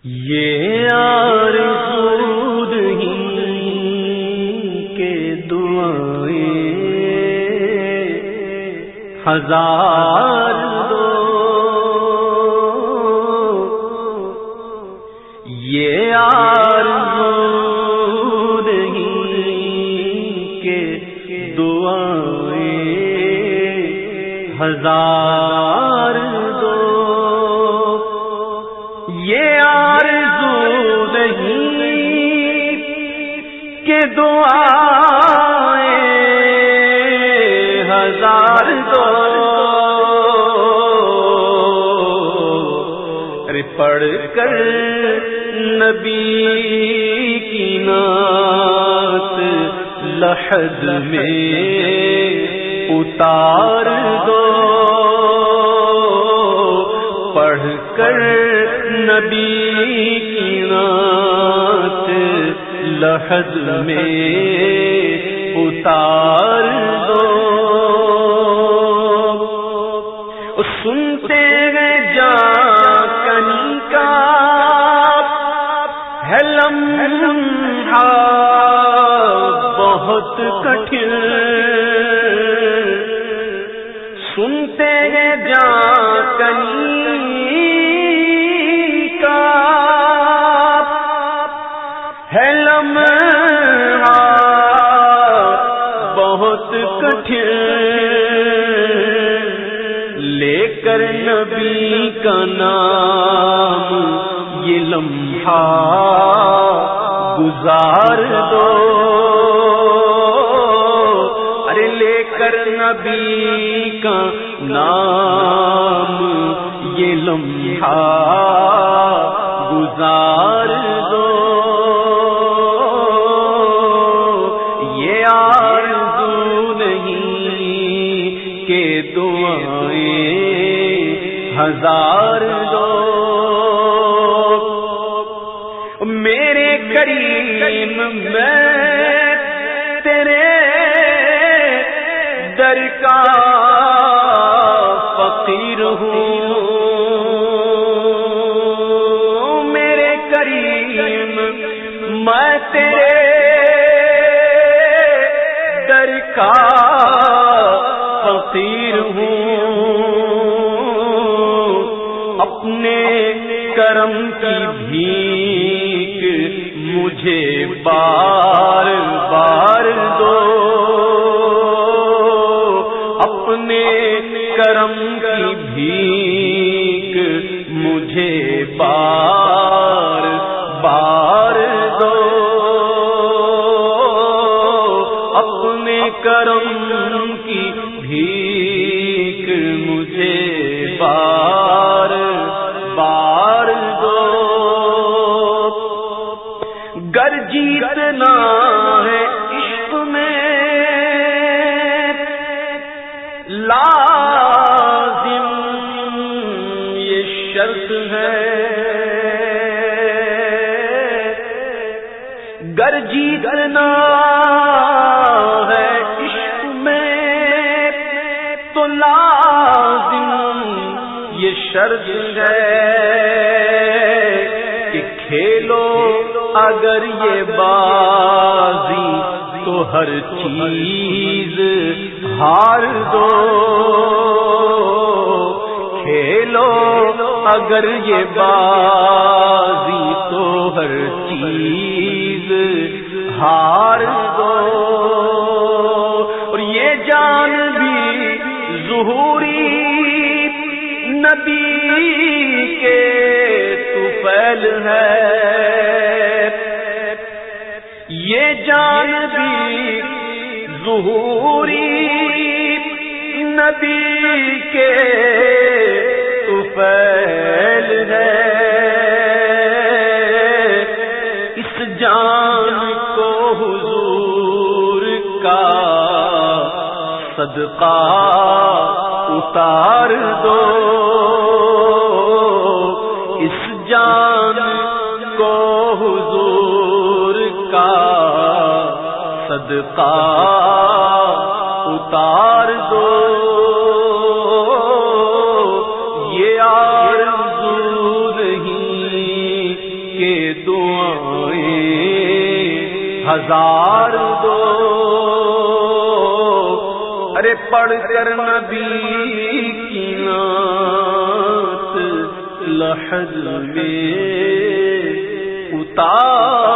یہ آرزو نہیں کہ دعائیں ہزار دو، یہ آرزو نہیں کہ دعائیں ہزار دو، یہ آرزو نہیں کہ دعائیں ہزار دو، ارے پڑھ کر نبی کی نعت لحد میں اتار دو، پڑھ کر نبی کی نعت لحد میں اتار دو، سنتے ہیں جا کنی کا ہے لمحہ بہت کٹھن، سنتے ہیں جا کنی کا ہے لمحہ بہت کٹھن، لے کر نبی کا نام یہ لمحہ گزار دو، ارے لے کر نبی کا نام یہ لمحہ گزار دو، یہ آرزو نہیں کہ دعائیں ہزار دو، میرے کریم میں تیرے در کا فقیر ہوں، میرے کریم میں تیرے در کا فقیر ہوں، اپنے کرم کی بھیک مجھے بار بار دو، اپنے کرم کی بھیک مجھے بار بار دو، اپنے کرم کی بھیک مجھے بار بار دو، گر جیتنا ہے عشق میں لازم یہ شرط ہے، گر جیتنا ہے عشق میں تو لازم یہ شرط ہے کہ کھیلو اگر یہ بازی تو ہر چیز ہار دو، کھیلو اگر یہ بازی تو ہر چیز ہار دو، اور یہ جان بھی ظہوری نبی کے طفیل ہے، یہ جان بھی ظہوری نبی کے طفیل ہے، اس جان کو حضور کا صدقہ اتار دو، اس جان کو حضور کا صدقہ اتار دو، یہ آرزو نہیں دعائیں ہزار دو، ارے پڑھ کر نبی کی نعت لحد میں اتار